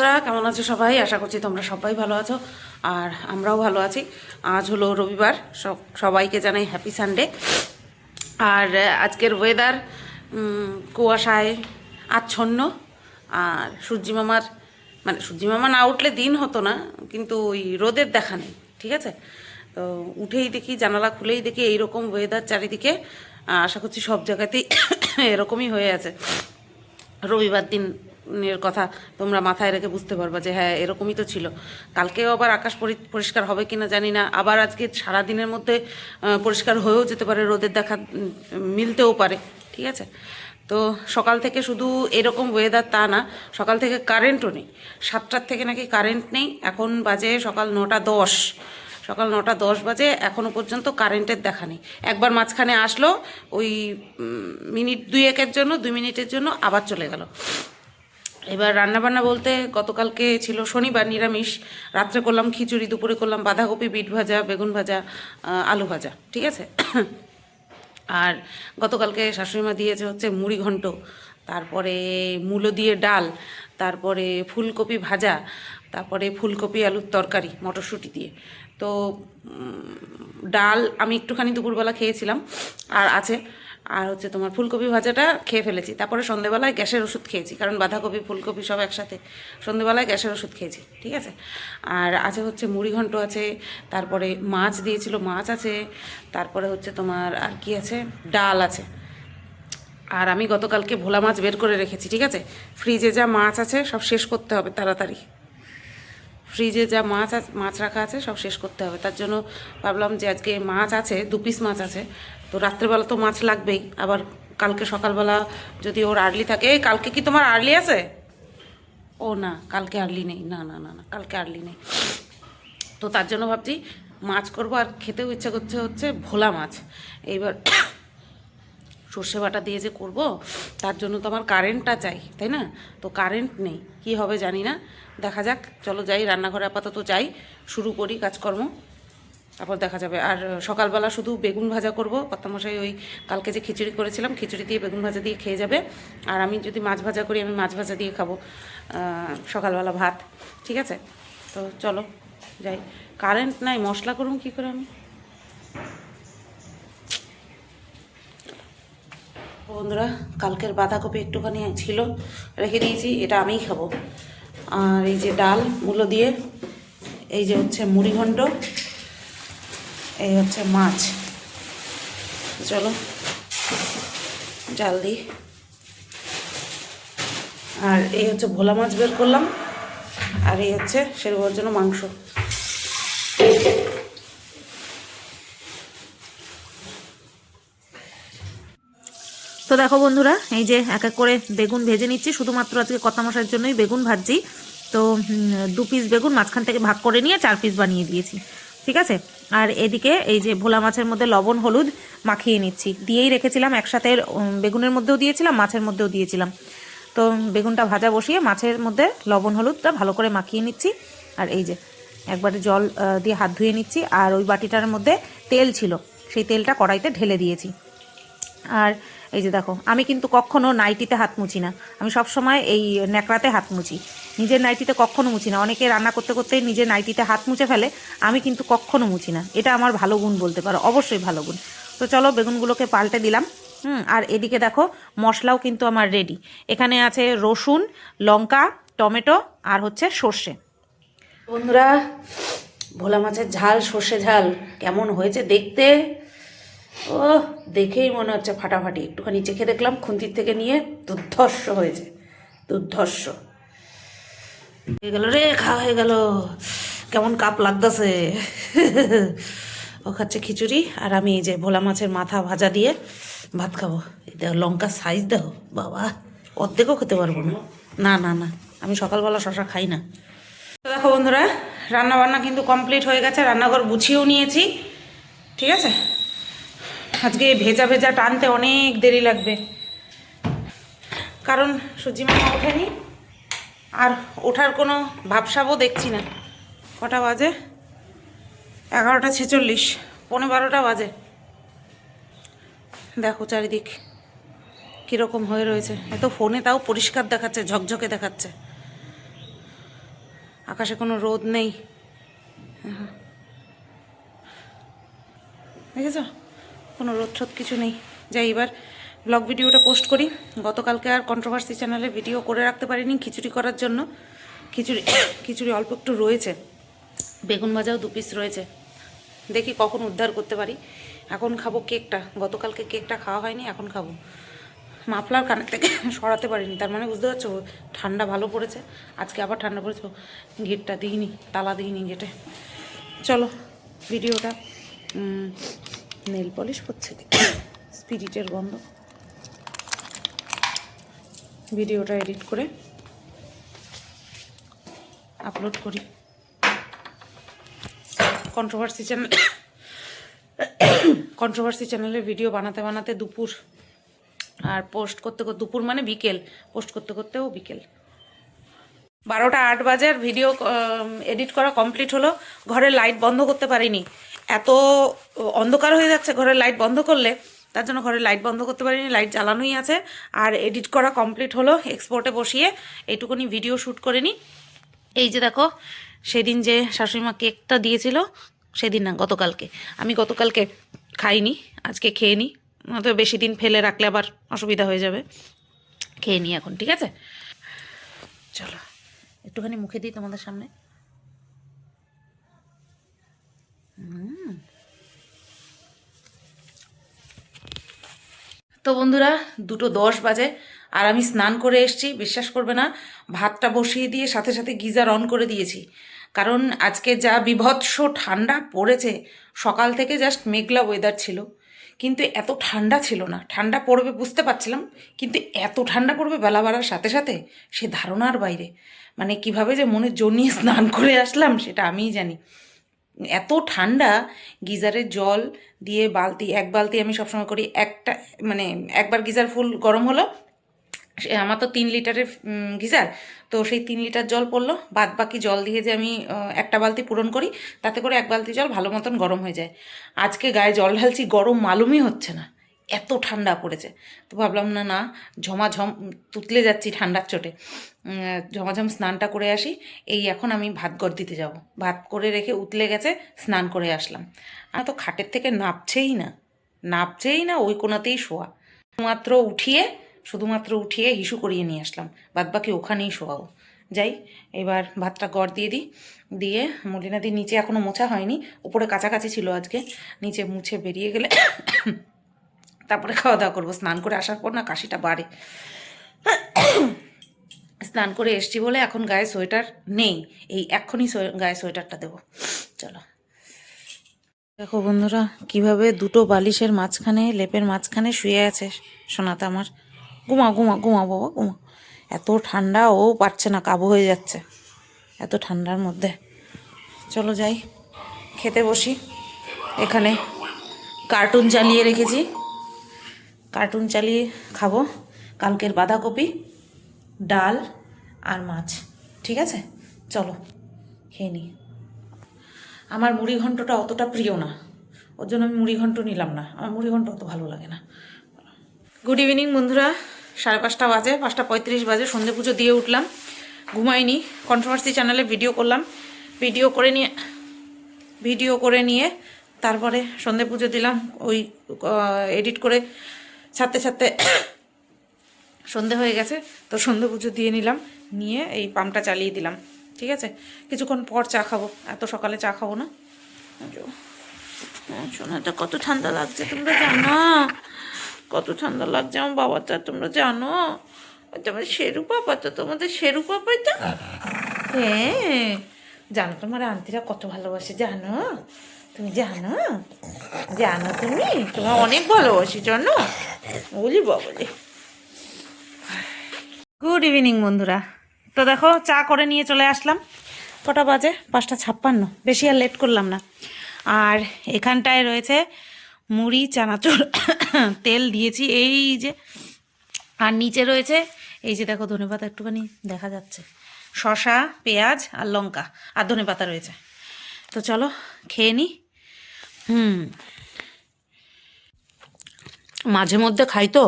বন্ধুরা, কেমন আছো সবাই? আশা করছি তোমরা সবাই ভালো আছো আর আমরাও ভালো আছি। আজ হলো রবিবার, সবাইকে জানাই হ্যাপি সানডে। আর আজকের ওয়েদার কুয়াশায় আচ্ছন্ন। আর সূর্যি মামা না উঠলে দিন হতো না, কিন্তু ওই রোদের দেখা নেই। ঠিক আছে, তো উঠেই দেখি, জানালা খুলেই দেখি এইরকম ওয়েদার চারিদিকে। আশা করছি সব জায়গাতেই এরকমই হয়ে আছে। রবিবার দিনের কথা তোমরা মাথায় রেখে বুঝতে পারবা যে হ্যাঁ, এরকমই তো ছিল। কালকেও আবার আকাশ পরিষ্কার হবে কিনা জানি না, আবার আজকে সারা দিনের মধ্যে পরিষ্কার হয়েও যেতে পারে, রোদের দেখা মিলতেও পারে। ঠিক আছে, তো সকাল থেকে শুধু এরকম ওয়েদার তা না, সকাল থেকে কারেন্টও নেই। 7টার থেকে নাকি কারেন্ট নেই, এখন বাজে সকাল 9টা 10। সকাল 9টা 10 বাজে, এখনও পর্যন্ত কারেন্টের দেখা নেই। একবার মাঝখানে আসলো, ওই মিনিট 2-1-এর জন্য, 2 মিনিটের জন্য, আবার চলে গেল। এবার রান্নাবান্না বলতে, গতকালকে ছিল শনিবার, নিরামিষ। রাত্রে করলাম খিচুড়ি, দুপুরে করলাম বাঁধাকপি বিট ভাজা, বেগুন ভাজা, আলু ভাজা। ঠিক আছে, আর গতকালকে শাশুড়িমা দিয়েছে হচ্ছে মুড়ি ঘন্ট, তারপরে মূলো দিয়ে ডাল, তারপরে ফুলকপি ভাজা, তারপরে ফুলকপি আলুর তরকারি মটরশুঁটি দিয়ে। তো ডাল আমি একটুখানি দুপুরবেলা খেয়েছিলাম আর আছে, আর হচ্ছে তোমার ফুলকপি ভাজাটা খেয়ে ফেলেছি। তারপরে সন্ধেবেলায় গ্যাসের ওষুধ খেয়েছি, কারণ বাঁধাকপি ফুলকপি সব একসাথে। সন্ধেবেলায় গ্যাসের ওষুধ খেয়েছি। ঠিক আছে, আর আছে হচ্ছে মুড়ি ঘন্ট আছে, তারপরে মাছ দিয়েছিল, মাছ আছে, তারপরে হচ্ছে তোমার আর কি আছে, ডাল আছে। আর আমি গতকালকে ভোলা মাছ বের করে রেখেছি। ঠিক আছে, ফ্রিজে যা মাছ আছে সব শেষ করতে হবে তাড়াতাড়ি। ফ্রিজে যা মাছ রাখা আছে সব শেষ করতে হবে, তার জন্য ভাবলাম যে আজকে মাছ আছে, 2 পিস মাছ আছে, তো রাত্রেবেলা তো মাছ লাগবেই। আবার কালকে সকালবেলা যদি ওর আর্লি থাকে। কালকে কি তোমার আর্লি আছে? ও না, কালকে আর্লি নেই, না না না না, কালকে আর্লি নেই। তো তার জন্য ভাবছি মাছ করবো, আর খেতেও ইচ্ছা করছে হচ্ছে ভোলা মাছ। এইবার সর্ষে বাটা দিয়ে যে করবো, তার জন্য তো আমার কারেন্টটা চাই, তাই না? তো কারেন্ট নেই, কি হবে জানি না, দেখা যাক। চলো যাই রান্নাঘরে, আপাতত যাই, শুরু করি কাজকর্ম, তারপর দেখা যাবে। আর সকালবেলা শুধু বেগুন ভাজা করব, কর্তামশাই ওই কালকে যে খিচুড়ি করেছিলাম, খিচুড়ি দিয়ে বেগুন ভাজা দিয়ে খেয়ে যাবে। আর আমি যদি মাছ ভাজা করি, আমি মাছ ভাজা দিয়ে খাবো সকালবেলা ভাত। ঠিক আছে, তো চলো যাই। কারেন্ট নাই, মশলা করুন কী করে আমি? বন্ধুরা, কালকের বাঁধাকপি একটুখানি ছিল, রেখে দিয়েছি, এটা আমিই খাবো। আর এই যে ডাল মূলো দিয়ে, এই যে হচ্ছে মুড়ি ঘন্ট, এই হচ্ছে মাছ। চলো জাল দিই। আর এই হচ্ছে ভোলা মাছ বের করলাম, আর এই হচ্ছে সেরকম জন্য মাংস। তো দেখো বন্ধুরা, এই যে এক এক করে বেগুন ভেজে নিচ্ছি, শুধুমাত্র আজকে কর্তামশাইয়ের জন্যই বেগুন ভাজছি। তো 2 পিস বেগুন মাঝখান থেকে ভাগ করে নিয়ে 4 পিস বানিয়ে দিয়েছি। ঠিক আছে, আর এদিকে এই যে ভোলা মাছের মধ্যে লবণ হলুদ মাখিয়ে নিচ্ছি, দিয়েই রেখেছিলাম একসাথে, বেগুনের মধ্যেও দিয়েছিলাম, মাছের মধ্যেও দিয়েছিলাম। তো বেগুনটা ভাজা বসিয়ে মাছের মধ্যে লবণ হলুদটা ভালো করে মাখিয়ে নিচ্ছি। আর এই যে একবারে জল দিয়ে হাত ধুয়ে নিচ্ছি, আর ওই বাটিটার মধ্যে তেল ছিল, সেই তেলটা কড়াইতে ঢেলে দিয়েছি। আর এই যে দেখো, আমি কিন্তু কখনো নাইটিতে হাত মুছি না, আমি সব সময় এই ন্যাকড়াতে হাত মুছি, নিজের নাইটিতে কখনো মুছি না। অনেকে রান্না করতে করতেই নিজের নাইটিতে হাত মুছে ফেলে, আমি কিন্তু কখনো মুছি না। এটা আমার ভালো গুণ বলতে পারো, অবশ্যই ভালো গুণ। তো চলো বেগুনগুলোকে পাল্টে দিলাম। আর এদিকে দেখো মশলাও কিন্তু আমার রেডি। এখানে আছে রসুন, লঙ্কা, টমেটো, আর হচ্ছে সর্ষে। বন্ধুরা, ভোলা মাছের ঝাল, সর্ষে ঝাল কেমন হয়েছে দেখতে! ও, দেখেই মনে হচ্ছে ফাটাফাটি। একটুখানি চেখে দেখলাম খুন্তির থেকে নিয়ে, দুর্ধর্ষ হয়েছে, দুর্ধর্ষ হয়ে গেল রে, খাওয়া হয়ে গেল। কেমন কাপ লাগতেছে। ও খাচ্ছে খিচুড়ি, আর আমি এই যে ভোলা মাছের মাথা ভাজা দিয়ে ভাত খাবো। এই দেখো লঙ্কার সাইজ দেখো বাবা, অর্ধেকও খেতে পারবো না। না না না, আমি সকালবেলা শশা খাই না। তো দেখো বন্ধুরা, রান্না বান্না কিন্তু কমপ্লিট হয়ে গেছে, রান্নাঘর গুছিয়েও নিয়েছি। ঠিক আছে, আজকে ভেজা ভেজা টানতে অনেক দেরি লাগবে, কারণ সূর্যি মামা ওঠেনি, আর ওঠার কোনো ভাবসাবও দেখছি না। কটা বাজে? 11টা 46, 11:45 বাজে। দেখো চারিদিক কীরকম হয়ে রয়েছে, এত ফোনে তাও পরিষ্কার দেখাচ্ছে, ঝকঝকে দেখাচ্ছে। আকাশে কোনো রোদ নেই, দেখেছ, কোনো রোদ ঠোদ কিছু নেই। যাই, এবার ব্লগ ভিডিওটা পোস্ট করি। গতকালকে আর কন্ট্রোভার্সি চ্যানেলে ভিডিও করে রাখতে পারিনি খিচুড়ি করার জন্য। খিচুড়ি অল্প একটু রয়েছে, বেগুন ভাজাও 2 পিস রয়েছে, দেখি কখন উদ্ধার করতে পারি। এখন খাবো কেকটা, গতকালকে কেকটা খাওয়া হয়নি, এখন খাবো। মাফলার কানের থেকে সরাতে পারিনি, তার মানে বুঝতে পারছো ঠান্ডা ভালো পড়েছে। আজকে আবার ঠান্ডা পড়েছে, গেটটা দিইনি, তালা দিইনি গেটে। চলো ভিডিওটা, নেল পলিশ পড়ছে, স্পিরিটের গন্ধ। ভিডিওটা এডিট করে আপলোড করি। কন্ট্রোভার্সি চ্যানেলে ভিডিও বানাতে বানাতে দুপুর, আর পোস্ট করতে করতে দুপুর মানে বিকেল, পোস্ট করতে করতেও বিকেল। 12টা 8 বাজে, আর ভিডিও এডিট করা কমপ্লিট হলো। ঘরের লাইট বন্ধ করতে পারিনি, এত অন্ধকার হয়ে যাচ্ছে ঘরের লাইট বন্ধ করলে, তার জন্য ঘরের লাইট বন্ধ করতে পারিনি, লাইট জ্বালানোই আছে। আর এডিট করা কমপ্লিট হলো, এক্সপোর্টে বসিয়ে এইটুকুনি ভিডিও শ্যুট করে নিই। এই যে দেখো, সেদিন যে শাশুড়িমা কেকটা দিয়েছিল, সেদিন না, গতকালকে, আমি গতকালকে খাইনি, আজকে খেয়ে নিই, নয়তো বেশি দিন ফেলে রাখলে আবার অসুবিধা হয়ে যাবে। খেয়ে নিই এখন, ঠিক আছে? চলো একটুখানি মুখে দিই তোমাদের সামনে। তো বন্ধুরা, 2:10 বাজে, আর আমি স্নান করে এসেছি। বিশ্বাস করবে না, ভাতটা বসিয়ে দিয়ে সাথে সাথে গিজার অন করে দিয়েছি, কারণ আজকে যা বিভৎস ঠান্ডা পড়েছে। সকাল থেকে জাস্ট মেঘলা ওয়েদার ছিল, কিন্তু এত ঠান্ডা ছিল না। ঠান্ডা পড়বে বুঝতে পারছিলাম, কিন্তু এত ঠান্ডা পড়বে বেলা বাড়ার সাথে সাথে সে ধারণার বাইরে। মানে কিভাবে যে মনে জড়িয়ে স্নান করে আসলাম সেটা আমিই জানি। এত ঠান্ডা, গিজারের জল দিয়ে এক বালতি আমি সবসময় করি, একটা মানে একবার গিজার ফুল গরম হলো, আমার তো 3 লিটারের গিজার, তো সেই 3 লিটার জল পড়লো, বাদ বাকি জল দিয়ে যে আমি একটা বালতি পূরণ করি, তাতে করে 1 বালতি জল ভালো মতন গরম হয়ে যায়। আজকে গায়ে জল ঢালছি, গরম মালুমই হচ্ছে না, এত ঠান্ডা পড়েছে। তো ভাবলাম না ঝমাঝম তুতলে যাচ্ছি ঠান্ডার চোটে, ঝমাঝম স্নানটা করে আসি। এই এখন আমি ভাত গড় দিতে যাব, ভাত করে রেখে উতলে গেছে, স্নান করে আসলাম। আর তো খাটের থেকে নাপছেই না, ওই কোনাতেই শোয়া। শুধুমাত্র উঠিয়ে হিসু করিয়ে নিয়ে আসলাম, বাদ বাকি ওখানেই শোয়াও। যাই, এবার ভাতটা গড় দিয়ে দিই, দিয়ে মলিনাদি নিচে এখনও মোছা হয়নি, উপরে কাছাকাছি ছিল আজকে, নিচে মুছে বেরিয়ে গেলে তারপরে খাওয়া দাওয়া করবো। স্নান করে আসার পর না কাশিটা বাড়ে। স্নান করে এসছি বলে এখন গায়ে সোয়েটার নেই, এই এক্ষুনি গায়ে সোয়েটারটা দেবো। চলো দেখো বন্ধুরা, কিভাবে 2টো বালিশের মাঝখানে, লেপের মাঝখানে শুয়ে আছে সোনাতে আমার। ঘুমা বাবা ঘুমা। এত ঠান্ডা, ও পারছে না, কাবু হয়ে যাচ্ছে এত ঠান্ডার মধ্যে। চলো যাই, খেতে বসি। এখানে কার্টুন চালিয়ে রেখেছি, কার্টুন চালিয়ে খাবো। কালকের বাঁধাকপি, ডাল আর মাছ, ঠিক আছে? চলো খেয়ে নিই। আমার মুড়ি ঘন্টটা অতটা প্রিয় না, ওর জন্য আমি মুড়ি ঘন্ট নিলাম না, আমার মুড়ি ঘন্ট অত ভালো লাগে না। গুড ইভিনিং বন্ধুরা, 5:30 বাজে, 5:35 বাজে, সন্ধে পুজো দিয়ে উঠলাম, ঘুমাইনি। কন্ট্রোভার্সি চ্যানেলে ভিডিও করলাম, ভিডিও করে নিয়ে তারপরে সন্ধে পুজো দিলাম। ওই এডিট করে ছাড়তে সন্ধে হয়ে গেছে, তো সন্ধে পুজো দিয়ে নিলাম, নিয়ে এই পাম্পটা চালিয়ে দিলাম, ঠিক আছে? কিছুক্ষণ পর চা খাবো, এত সকালে চা খাবো না। শোনাটা কত ঠান্ডা লাগছে তোমরা জানো, কত ঠান্ডা লাগছে আমার বাবাটা, তোমরা জানো? তোমাদের শেরু পাপা তো, তোমাদের শেরু পাপাই তো, হ্যাঁ জানো, তোমার আন্টিরা কত ভালোবাসে জানো? তুমি জানো তুমি, তোমার অনেক ভালোবাসি জানো, বলি বাবলি। গুড ইভিনিং বন্ধুরা, তো দেখো চা করে নিয়ে চলে আসলাম। কটা বাজে? 5:56, বেশি আর লেট করলাম না। আর এখানটায় রয়েছে মুড়ি, চানাচুর, তেল দিয়েছি এই যে, আর নিচে রয়েছে এই যে দেখো ধনেপাতা, একটুখানি দেখা যাচ্ছে, শসা, পেঁয়াজ আর লঙ্কা আর ধনেপাতা রয়েছে। তো চলো খেয়ে নিই। মাঝে মধ্যে খাই তো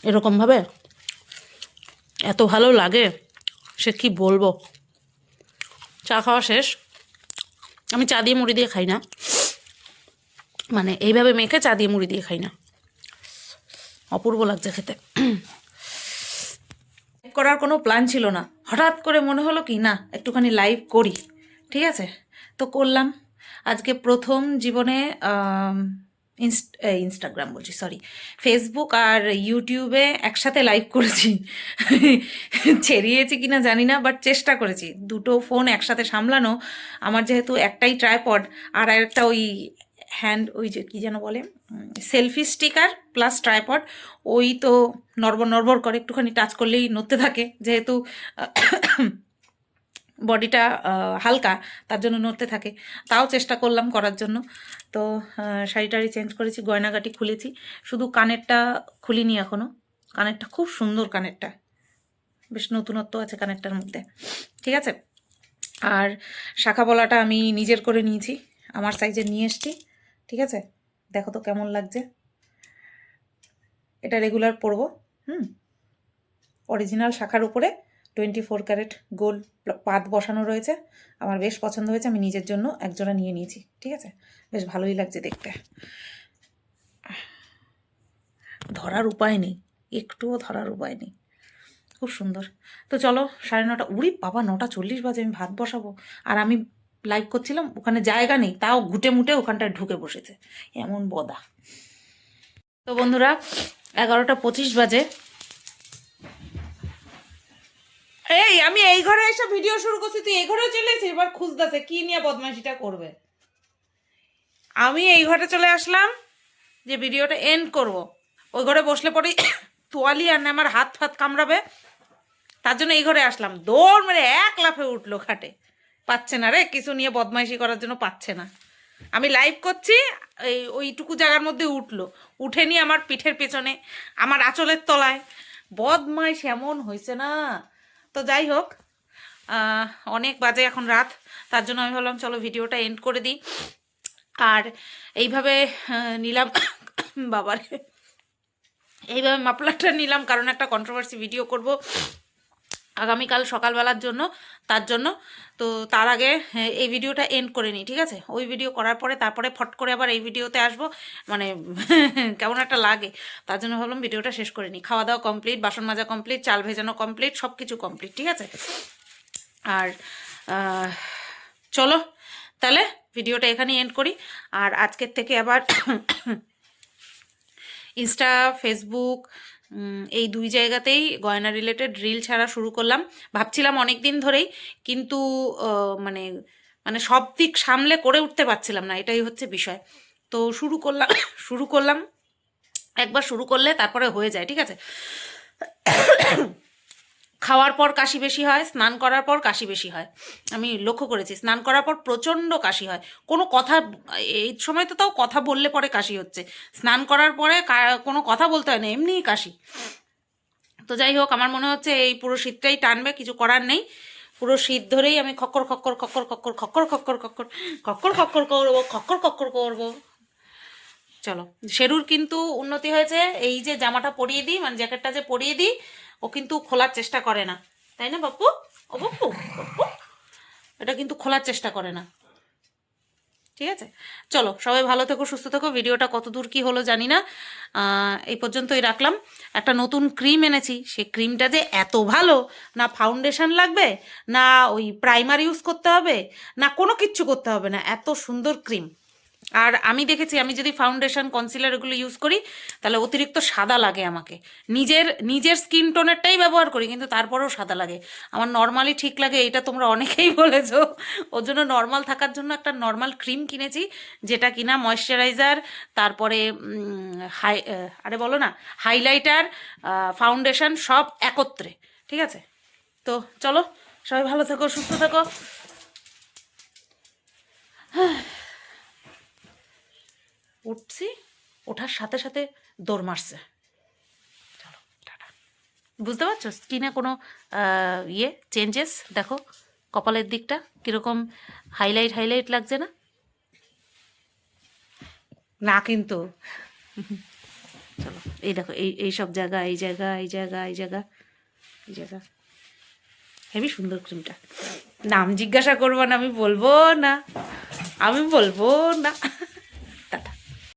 এরকমভাবে, এত ভালো লাগে সে কি বলবো। চা খাওয়া শেষ। আমি চা দিয়ে মুড়ি দিয়ে খাই না, মানে এইভাবে মেখে চা দিয়ে মুড়ি দিয়ে খাই না। অপূর্ব লাগছে খেতে। করার কোনো প্ল্যান ছিল না, হঠাৎ করে মনে হলো কি না একটুখানি লাইভ করি, ঠিক আছে? তো করলাম। আজকে প্রথম জীবনে ইনস্টাগ্রাম বলছি, সরি, ফেসবুক আর ইউটিউবে একসাথে লাইভ করেছি। ছেড়িয়েছি কিনা জানি না, বাট চেষ্টা করেছি। দুটো ফোন একসাথে সামলানো, আমার যেহেতু একটাই ট্রাইপড আর একটা ওই ওই যে কী যেন বলে, সেলফি স্টিকার প্লাস ট্রাইপড, ওই তো নড়বড় নড়বড় করে, একটুখানি টাচ করলেই নড়তে থাকে, যেহেতু বডিটা হালকা, তার জন্য নড়তে থাকে। তাও চেষ্টা করলাম করার জন্য। তো শাড়ি টাড়ি চেঞ্জ করেছি, গয়নাগাটি খুলেছি, শুধু কানেরটা খুলিনি এখনও। কানেরটা খুব সুন্দর, কানেরটা বেশ নতুনত্ব আছে কানেরটার মধ্যে, ঠিক আছে? আর শাখা পলাটা আমি নিজের করে নিয়েছি, আমার সাইজের নিয়ে এসছি, ঠিক আছে? দেখো তো কেমন লাগছে। এটা রেগুলার পরবো। অরিজিনাল শাখার উপরে 24 ক্যারেট গোল্ড পাত বসানো রয়েছে। আমার বেশ পছন্দ হয়েছে, আমি নিজের জন্য একজোড়া নিয়ে নিয়েছি, ঠিক আছে? বেশ ভালোই লাগছে দেখতে। ধরার উপায় নেই, একটুও ধরার উপায় নেই, খুব সুন্দর। তো চলো, 9:30, উড়ি বাবা, 9:40 বাজে, আমি ভাত বসাবো। আর আমি লাইভ করছিলাম, ওখানে জায়গা নেই, তাও ঘুটে মুটে ওখানটায় ঢুকে বসেছে, এমন বদা। তো বন্ধুরা, 11:25 বাজে। এই আমি এই ঘরে এসে ভিডিও শুরু করছি, তুই এই ঘরে চলে এসেছিস, এবার খুঁজতেছে কি নিয়ে বদমাইশিটা করবে। আমি এই ঘরে চলে আসলাম যে ভিডিওটা এন্ড করব, ওই ঘরে বসলে পরে তোয়ালি আর না আমার হাত ফাত কামড়াবে, তার জন্য এই ঘরে আসলাম। দৌড় মেরে এক লাফে উঠলো খাটে, পাচ্ছে না রে, কিছু নিয়ে বদমাইশি করার জন্য পাচ্ছে না। আমি লাইভ করছি, ওইটুকু জায়গার মধ্যে উঠলো, উঠে নিয়ে আমার পিঠের পেছনে, আমার আঁচলের তলায়, বদমাইশ এমন হয়েছে না। তো যাই হোক, অনেক বাজে এখন রাত, তার জন্য আমি ভাবলাম চলো ভিডিওটা এন্ড করে দিই। আর এইভাবে নিলাম বাবারে, এইভাবে মাফলারটা নিলাম কারণ একটা কন্ট্রোভার্সি ভিডিও করব আগামীকাল সকালবেলার জন্য, তার জন্য। তো তার আগে এই ভিডিওটা এন্ড করে নিই, ঠিক আছে? ওই ভিডিও করার পরে তারপরে ফট করে আবার এই ভিডিওতে আসবো, মানে কেমন একটা লাগে, তার জন্য ভাবলাম ভিডিওটা শেষ করে নিই। খাওয়া দাওয়া কমপ্লিট, বাসন মাজা কমপ্লিট, চাল ভেজানো কমপ্লিট, সব কিছু কমপ্লিট, ঠিক আছে? আর চলো তাহলে ভিডিওটা এখানে এন্ড করি। আর আজকের থেকে আবার ইনস্টা, ফেসবুক, এই দুই জায়গাতেই গয়না রিলেটেড রিল ছাড়া শুরু করলাম। ভাবছিলাম অনেক দিন ধরেই, কিন্তু মানে মানে সব দিক সামলে করে উঠতে পারছিলাম না, এটাই হচ্ছে বিষয়। তো শুরু করলাম, একবার শুরু করলে তারপরে হয়ে যায়, ঠিক আছে? খাওয়ার পর কাশি বেশি হয়, স্নান করার পর কাশি বেশি হয়, আমি লক্ষ্য করেছি। স্নান করার পর প্রচণ্ড কাশি হয়, কোনো কথা, এই সময় তো তাও কথা বললে পরে কাশি হচ্ছে, স্নান করার পরে কোনো কথা বলতে হয় না, এমনিই কাশি। তো যাই হোক, আমার মনে হচ্ছে এই পুরো শীতটাই টানবে, কিছু করার নেই। পুরো শীত ধরেই আমি খক্কর খক্কর খক্কর খক্কর খক্কর খক্কর খক্কর খক্কর খক্কর করবো, খক্কর খক্কর করবো। চলো, শেরুর কিন্তু উন্নতি হয়েছে, এই যে জামাটা পরিয়ে দিই, মানে জ্যাকেটটা যে পরিয়ে দিই, ও কিন্তু খোলার চেষ্টা করে না, তাই না বাপ্পু? ও বাপ্পু, বাপ্পু এটা কিন্তু খোলার চেষ্টা করে না, ঠিক আছে? চলো, সবাই ভালো থেকো, সুস্থ থেকো। ভিডিওটা কত দূর কী হলো জানি না, এই পর্যন্তই রাখলাম। একটা নতুন ক্রিম এনেছি, সেই ক্রিমটা যে এত ভালো, না ফাউন্ডেশন লাগবে, না ওই প্রাইমার ইউজ করতে হবে, না কোনো কিচ্ছু করতে হবে না, এত সুন্দর ক্রিম। আর আমি দেখেছি, আমি যদি ফাউন্ডেশন, কনসিলার এগুলো ইউজ করি, তাহলে অতিরিক্ত সাদা লাগে আমাকে। নিজের স্কিন টোনেরটাই ব্যবহার করি, কিন্তু তারপরেও সাদা লাগে। আমার নর্মালি ঠিক লাগে, এটা তোমরা অনেকেই বলেছো। ওর জন্য নর্মাল থাকার জন্য একটা নর্মাল ক্রিম কিনেছি, যেটা কিনা ময়শ্চারাইজার, তারপরে আরে বলো না, হাইলাইটার, ফাউন্ডেশন সব একত্রে, ঠিক আছে? তো চলো, সবাই ভালো থেকো, সুস্থ থেকো। উঠছি, ওঠার সাথে সাথে দৌড় মারছে। চলো, টাটা। বুঝতে পারছো স্কিনে কোনো চেঞ্জেস? দেখো কপালের দিকটা কীরকম হাইলাইট লাগছে না? না কিন্তু চলো, এই দেখো, এই সব জায়গা, এই জায়গা, এই জায়গা, এই জায়গা, এই জায়গা, হেবি সুন্দর ক্রিমটা। নাম জিজ্ঞাসা করবো না, আমি বলবো না, আমি বলবো না।